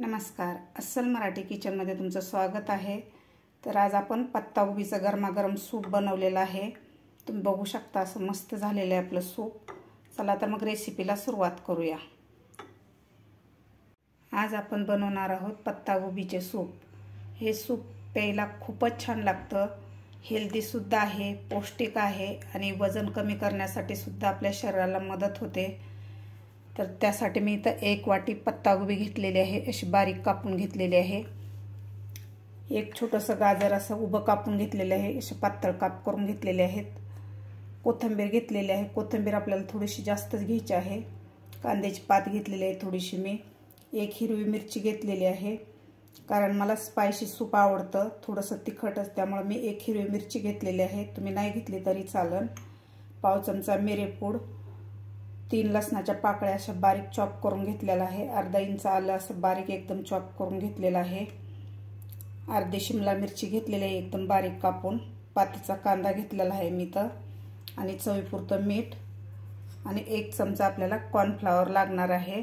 नमस्कार, अस्सल मराठी किचनमध्ये तुमचं स्वागत आहे। तर आज आपण पत्ताकोबीचं गरमागरम सूप बनवलेलं आहे। तुम्ही बघू शकता असं मस्त झालेलं आहे आपलं सूप। चला तर मग रेसिपीला सुरुवात करूया। आज आपण बनवणार आहोत पत्ताकोबीचे सूप। हे सूप प्यायला खूपच छान लागतं, हेल्दी सुद्धा आहे, पौष्टिक आहे आणि वजन कमी करण्यासाठी सुद्धा आपल्या शरीराला मदत होते। तर त्यासाठी मी इथं 1 वाटी पत्ताकोबी घेतलेली आहे, अशी बारीक कापून घेतलेली आहे। एक छोटंसं गाजर असं उभं कापून घेतलेलं आहे, असे पातळ काप करून घेतलेले आहेत। कोथिंबीर घेतलेली आहे, कोथिंबीर आपल्याला थोडीशी जास्तच घ्यायची आहे। कांद्याची पात घेतलेली आहे थोडीशी मी। एक हिरवी मिरची घेतलेली आहे, कारण मला स्पायसी सूप आवडतं, थोडंसं तिखटच, त्यामुळे मी एक हिरवी मिरची घेतलेली आहे। तुम्ही नाही घेतली तरी चालेल। पाव चमचा मिरेपूड, 3 लसणाच्या पाकळ्या अशा बारीक चॉप करून घेतलेला आहे। अर्धा इंच आलं असं बारीक एकदम चॉप करून घेतलेला आहे। अर्धी शिमला मिरची घेतलेली आहे एकदम बारीक कापून। पातीचा कांदा घेतलेला आहे मी तर, आणि चवीपुरतं मीठ, आणि 1 चमचा आपल्याला कॉर्नफ्लॉवर लागणार आहे।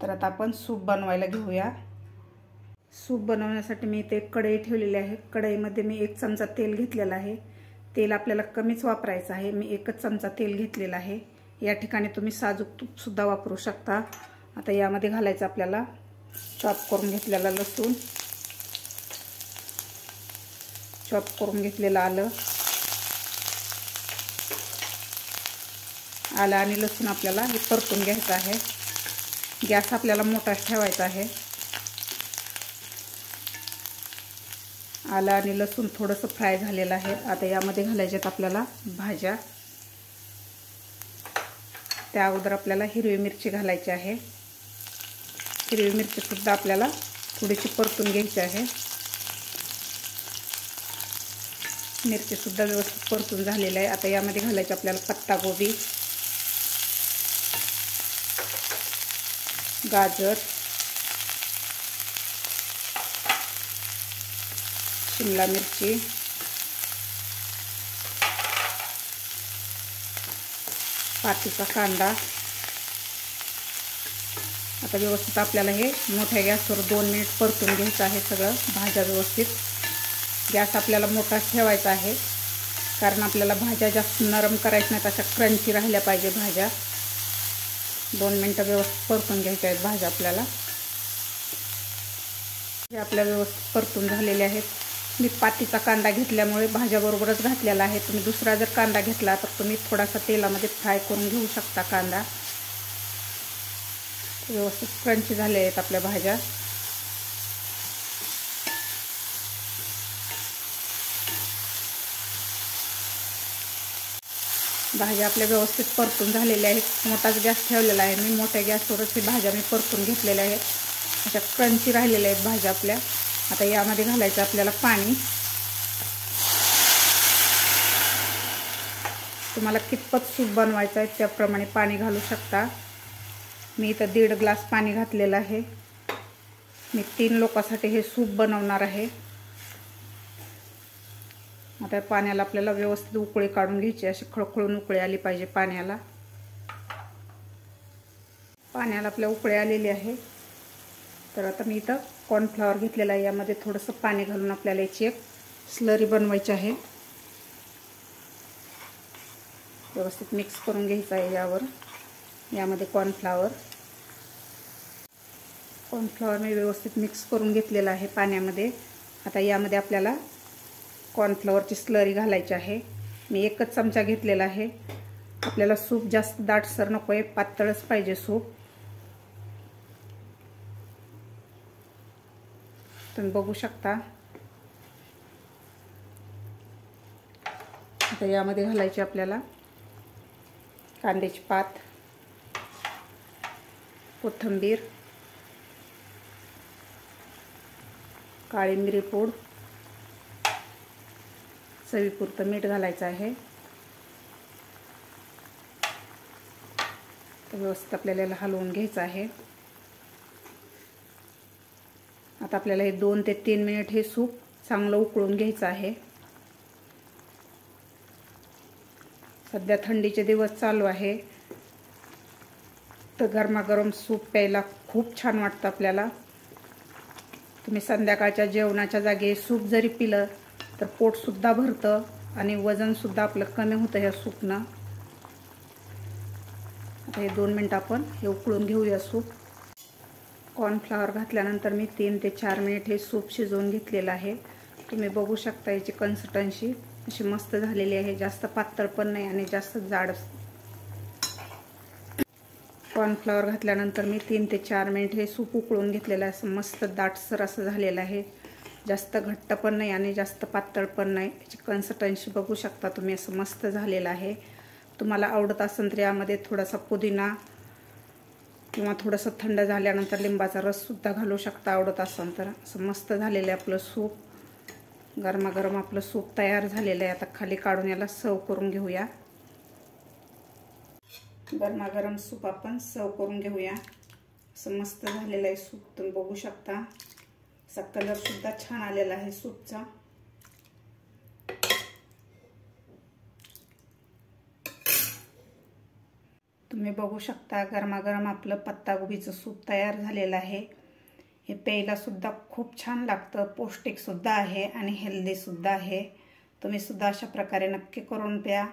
तर आता आपण सूप बनवायला घेऊया। सूप बनवण्यासाठी मी इथे एक कढई ठेवलेली आहे। कढईमध्ये मी 1 चमचा तेल घेतलेला आहे। तेल आपल्याला कमीच वापरायचं आहे, मी 1च चमचा तेल घेतलेला आहे। या ठिकाणी तुम्ही साजूक तूप सुद्धा वापरू शकता। आता यामध्ये घालायचं आपल्याला चॉप करून घेतलेला लसूण, चॉप करून घेतलेलं आलं आणि लसूण आपल्याला हे परतून घ्यायचं आहे। गॅस आपल्याला मोठाच ठेवायचा आहे। आलं आणि लसूण थोडंसं फ्राय झालेलं आहे। आता यामध्ये घालायच्यात आपल्याला भाज्या। त्या अगोदर आपल्याला हिरवी मिरची घालायची आहे। हिरवी मिरची सुद्धा आपल्याला थोडीशी परतून घ्यायची आहे। मिरची सुद्धा व्यवस्थित परतून झालेली आहे। आता यामध्ये घालायचे आपल्याला पत्ताकोबी, गाजर, शिमला मिरची, पातीचा कांदा। आता व्यवस्थित आपल्याला हे मोठ्या गॅसवर 2 मिनिट परतून घ्यायचं आहे सगळं भाज्या व्यवस्थित। गॅस आपल्याला मोठाच ठेवायचा आहे, कारण आपल्याला भाज्या जास्त नरम करायच्या नाहीत, अशा क्रंची राहिल्या पाहिजे भाज्या। 2 मिनिटं व्यवस्थित परतून घ्यायच्या आहेत भाज्या आपल्याला। हे आपल्या व्यवस्थित परतून झालेले आहेत। मी पातीचा कांदा घेतल्यामुळे भाज्याबरोबरच घातलेला आहे। तुम्ही दुसरा जर कांदा घेतला तर तुम्ही थोडासा तेलामध्ये फ्राय करून घेऊ शकता कांदा। व्यवस्थित क्रंची झाले आहेत आपल्या भाज्या। भाज्या आपल्या व्यवस्थित परतून झालेल्या आहेत। मोठाच गॅस ठेवलेला आहे मी, मोठ्या गॅसवरच ही भाज्या मी परतून घेतलेल्या आहेत। अशा क्रंची राहिलेल्या आहेत भाज्या आपल्या। आता यामध्ये घालायचं आपल्याला पाणी। तुम्हाला कितपत सूप बनवायचं आहे त्याप्रमाणे पाणी घालू शकता। मी इथं 1.5 ग्लास पाणी घातलेलं आहे। मी 3 लोकांसाठी हे सूप बनवणार आहे। आता पाण्याला आपल्याला व्यवस्थित उकळी काढून घ्यायची, अशी खळखळून उकळी आली पाहिजे पाण्याला। पाण्याला आपल्या उकळी आलेली आहे। तर आता मी इथं कॉर्नफ्लॉवर घेतलेला आहे, यामध्ये थोडंसं पाणी घालून आपल्याला याची एक स्लरी बनवायची आहे। व्यवस्थित मिक्स करून घ्यायचं आहे यामध्ये कॉर्नफ्लॉवर मी व्यवस्थित मिक्स करून घेतलेला आहे पाण्यामध्ये। आता यामध्ये आपल्याला कॉर्नफ्लॉवरची स्लरी घालायची आहे। मी 1च चमचा घेतलेला आहे। आपल्याला सूप जास्त दाटसर नको आहे, पातळच पाहिजे सूप। तुम्ही बघू शकता। आता यामध्ये घालायची आपल्याला कांद्याची पात, कोथिंबीर, काळी मिरीपूड, चवीपुरतं मीठ घालायचं आहे। तर व्यवस्थित आपल्याला याला हलवून घ्यायचं आहे। आता आपल्याला हे 2 ते 3 मिनिट हे सूप चांगलं उकळून घ्यायचं आहे। सध्या थंडीचे दिवस चालू आहे, तर गरमागरम सूप प्यायला खूप छान वाटतं आपल्याला। तुम्ही संध्याकाळच्या जेवणाच्या जागी सूप जरी पिलं तर पोटसुद्धा भरतं आणि वजनसुद्धा आपलं कमी होतं या सूपनं। आता हे 2 मिनिट आपण हे उकळून घेऊया सूप। कॉर्नफ्लॉवर घातल्यानंतर मी 3 ते 4 मिनिट हे सूप शिजवून घेतलेलं आहे। तुम्ही बघू शकता याची कन्सिस्टन्सी अशी मस्त झालेली आहे, जास्त पातळ पण नाही आणि जास्त जाड। कॉर्नफ्लॉवर घातल्यानंतर मी 3 ते 4 मिनिट हे सूप उकळून घेतलेलं आहे। असं मस्त दाटसर असं झालेलं आहे, जास्त घट्ट पण नाही आणि जास्त पातळ पण नाही। याची कन्सिस्टन्सी बघू शकता तुम्ही, असं मस्त झालेलं आहे। तुम्हाला आवडत असेल तर यामध्ये थोडासा पुदिना किंवा थोडंसं थंड झाल्यानंतर लिंबाचा रससुद्धा घालू शकता आवडत असेल तर। असं मस्त झालेलं आहे आपलं सूप, गरमागरम आपलं सूप तयार झालेलं आहे। आता खाली काढून याला सर्व करून घेऊया। गरमागरम सूप आपण सर्व करून घेऊया। असं मस्त झालेलं आहे सूप, तुम्ही बघू शकता। असा कलरसुद्धा छान आलेला आहे सूपचा। तुम्ही बघू शकता गरमागरम आपलं पत्तागोबीचं सूप तयार झालेलं आहे। हे प्यायला सुद्धा खूप छान लागतं, पौष्टिक सुद्धा आहे आणि हेल्दी सुद्धा आहे। तुम्ही सुद्धा अशा प्रकारे नक्की करून प्या।